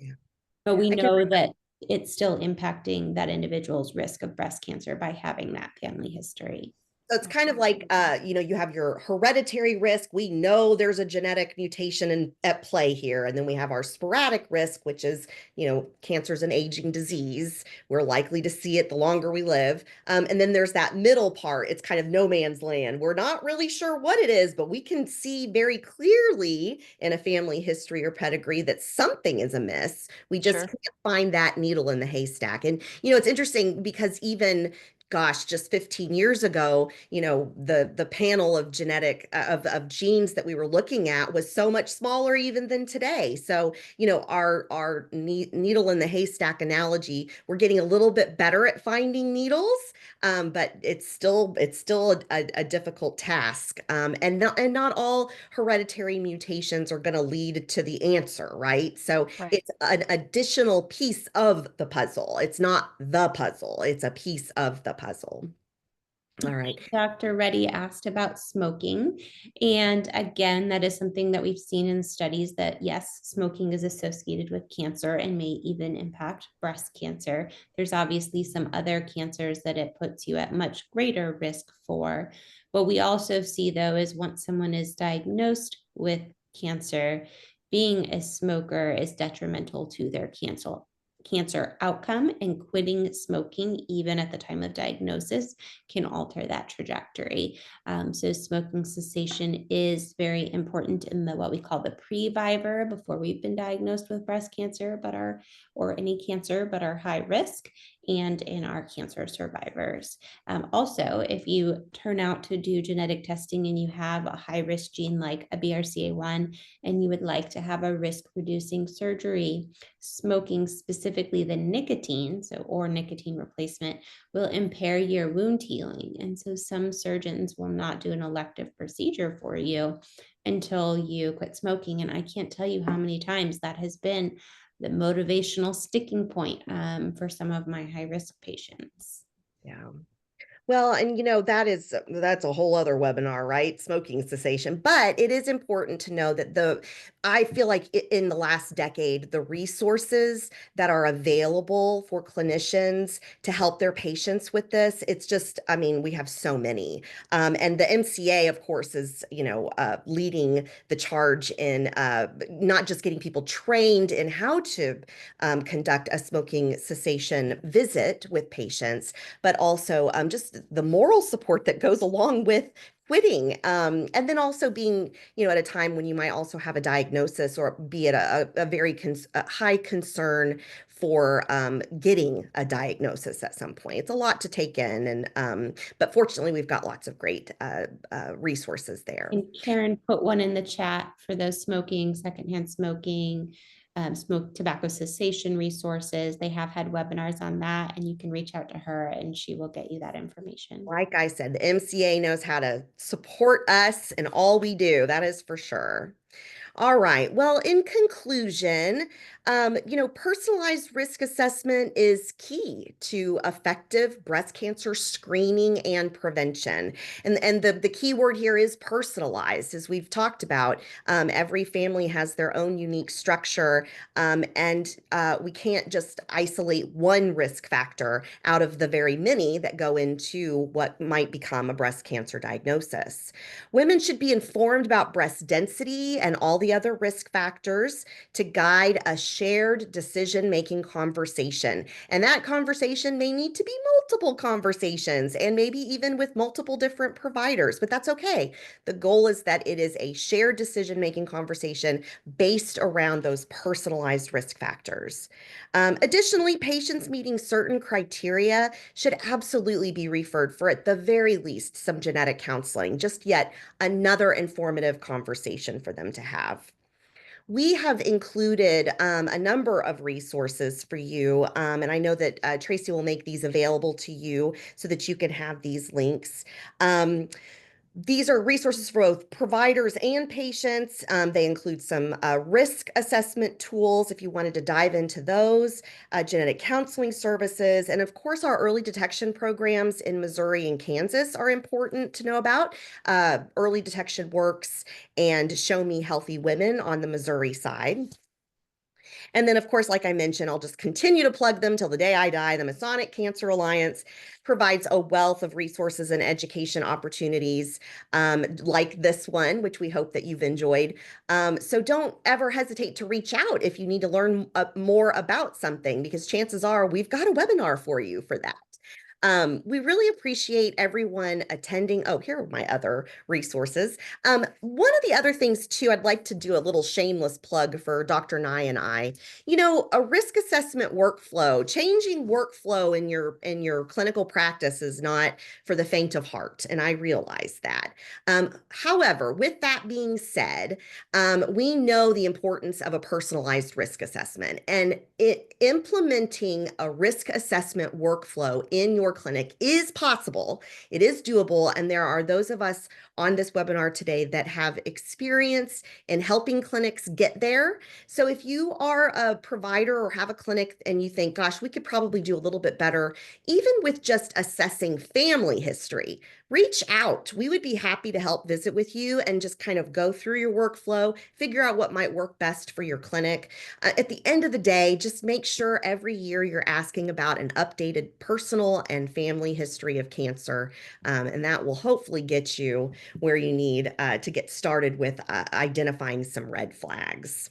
but we I can know that it's still impacting that individual's risk of breast cancer by having that family history. So it's kind of like, you have your hereditary risk. We know there's a genetic mutation at play here. And then we have our sporadic risk, which is, cancer's an aging disease. We're likely to see it the longer we live. And then there's that middle part. It's kind of no man's land. We're not really sure what it is, but we can see very clearly in a family history or pedigree that something is amiss. We just can't find that needle in the haystack. And, it's interesting because even just 15 years ago, the panel of genetic of genes that we were looking at was so much smaller even than today. So, our needle in the haystack analogy, we're getting a little bit better at finding needles, but it's still a difficult task. And not all hereditary mutations are going to lead to the answer, right? So it's an additional piece of the puzzle. It's not the puzzle. It's a piece of the puzzle. All right. Dr. Reddy asked about smoking. And again, that is something that we've seen in studies that yes, smoking is associated with cancer and may even impact breast cancer. There's obviously some other cancers that it puts you at much greater risk for. What we also see though is once someone is diagnosed with cancer, being a smoker is detrimental to their cancer outcome, and quitting smoking even at the time of diagnosis can alter that trajectory. So smoking cessation is very important in what we call the pre-vivor, before we've been diagnosed with breast cancer or any cancer but are high risk, and in our cancer survivors. Also, if you turn out to do genetic testing and you have a high risk gene like a BRCA1 and you would like to have a risk reducing surgery, smoking, specifically the nicotine, or nicotine replacement, will impair your wound healing. And so some surgeons will not do an elective procedure for you until you quit smoking. And I can't tell you how many times that has been the motivational sticking point for some of my high-risk patients. Yeah. Well, and that's a whole other webinar, right? Smoking cessation. But it is important to know that I feel like in the last decade, the resources that are available for clinicians to help their patients with this, it's just, we have so many. And the MCA, of course, is, leading the charge in not just getting people trained in how to conduct a smoking cessation visit with patients, but also just the moral support that goes along with quitting. And then also being, at a time when you might also have a diagnosis or be at a very high concern for getting a diagnosis at some point. It's a lot to take in. But fortunately, we've got lots of great resources there. And Karen put one in the chat for those secondhand smoking, tobacco cessation resources. They have had webinars on that, and you can reach out to her and she will get you that information. Like I said, the MCA knows how to support us in all we do. That is for sure. All right. Well, in conclusion, personalized risk assessment is key to effective breast cancer screening and prevention. And the key word here is personalized, as we've talked about. Every family has their own unique structure, and we can't just isolate one risk factor out of the very many that go into what might become a breast cancer diagnosis. Women should be informed about breast density and all the other risk factors to guide a shared decision-making conversation. And that conversation may need to be multiple conversations and maybe even with multiple different providers, but that's okay. The goal is that it is a shared decision-making conversation based around those personalized risk factors. Additionally, patients meeting certain criteria should absolutely be referred for, at the very least, some genetic counseling, just yet another informative conversation for them to have. We have included a number of resources for you, and I know that Tracy will make these available to you so that you can have these links. These are resources for both providers and patients. They include some risk assessment tools if you wanted to dive into those, genetic counseling services, and of course our early detection programs in Missouri and Kansas are important to know about. Early Detection Works and Show Me Healthy Women on the Missouri side. And then, of course, like I mentioned, I'll just continue to plug them till the day I die. The Masonic Cancer Alliance provides a wealth of resources and education opportunities like this one, which we hope that you've enjoyed. So don't ever hesitate to reach out if you need to learn more about something, because chances are we've got a webinar for you for that. We really appreciate everyone attending. Oh, here are my other resources. One of the other things too, I'd like to do a little shameless plug for Dr. Nye and I. You know, a risk assessment workflow, changing workflow in your clinical practice is not for the faint of heart, and I realize that. However, with that being said, we know the importance of a personalized risk assessment, and implementing a risk assessment workflow in your clinic is possible. It is doable. And there are those of us on this webinar today that have experience in helping clinics get there. So if you are a provider or have a clinic and you think, gosh, we could probably do a little bit better, even with just assessing family history, reach out. We would be happy to help visit with you and just kind of go through your workflow, figure out what might work best for your clinic. At the end of the day, just make sure every year you're asking about an updated personal and family history of cancer. And that will hopefully get you where you need to get started with identifying some red flags.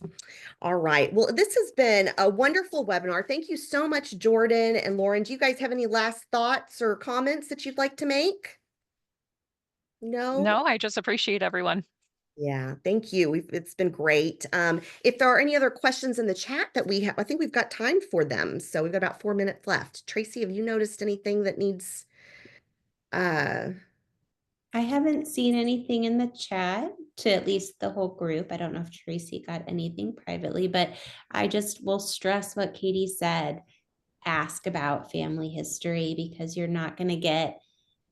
All right. Well, this has been a wonderful webinar. Thank you so much, Jordan and Lauren. Do you guys have any last thoughts or comments that you'd like to make? No? No, I just appreciate everyone. Yeah, thank you. It's been great. If there are any other questions in the chat that we have, I think we've got time for them. So we've got about 4 minutes left. Tracy, have you noticed anything that needs? I haven't seen anything in the chat to at least the whole group. I don't know if Tracy got anything privately, but I just will stress what Katie said. Ask about family history, because you're not going to get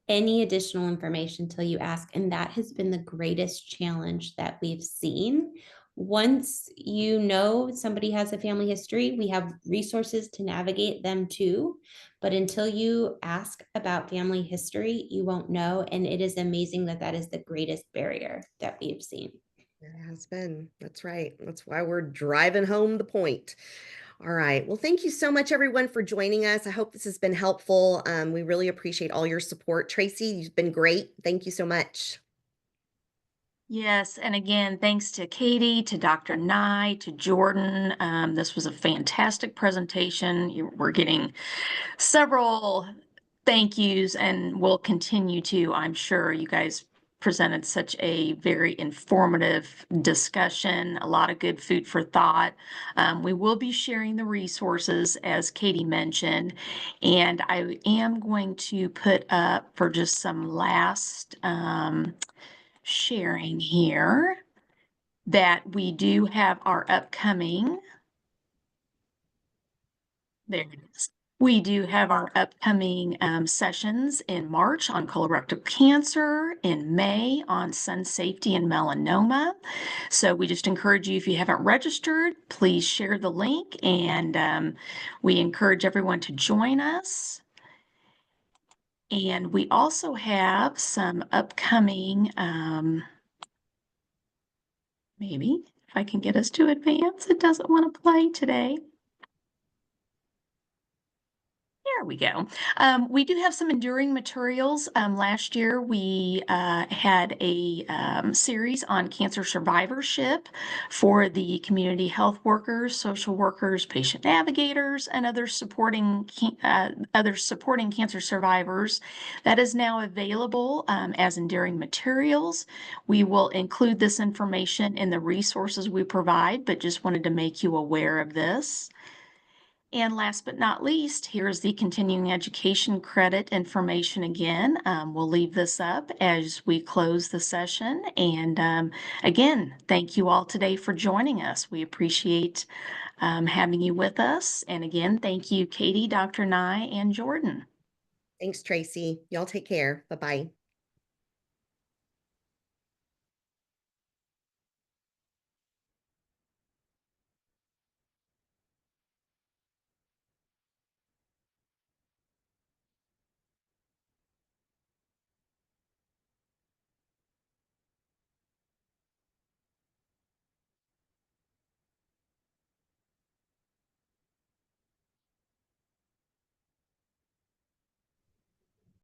any additional information until you ask. And that has been the greatest challenge that we've seen. Once you know somebody has a family history, we have resources to navigate them too. But until you ask about family history, you won't know. And it is amazing that that is the greatest barrier that we've seen. It has been. That's right. That's why we're driving home the point. All right. Well, thank you so much, everyone, for joining us. I hope this has been helpful. We really appreciate all your support. Tracy, you've been great. Thank you so much. Yes, and again, thanks to Katie, to Dr. Nye, to Jordan. This was a fantastic presentation. We're getting several thank yous, and we'll continue to, I'm sure. You guys presented such a very informative discussion, a lot of good food for thought. We will be sharing the resources, as Katie mentioned, and I am going to put up for just some last sharing here that we do have our upcoming, there it is. We do have our upcoming sessions in March on colorectal cancer, in May on sun safety and melanoma. So we just encourage you, if you haven't registered, please share the link, and we encourage everyone to join us. And we also have some upcoming, maybe if I can get us to advance, it doesn't want to play today. There we go. We do have some enduring materials. Last year, we had a series on cancer survivorship for the community health workers, social workers, patient navigators, and other supporting cancer survivors. That is now available as enduring materials. We will include this information in the resources we provide, but just wanted to make you aware of this. And last but not least, here's the continuing education credit information again. We'll leave this up as we close the session. And again, thank you all today for joining us. We appreciate having you with us. And again, thank you, Katie, Dr. Nye, and Jordan. Thanks, Tracy. Y'all take care. Bye-bye.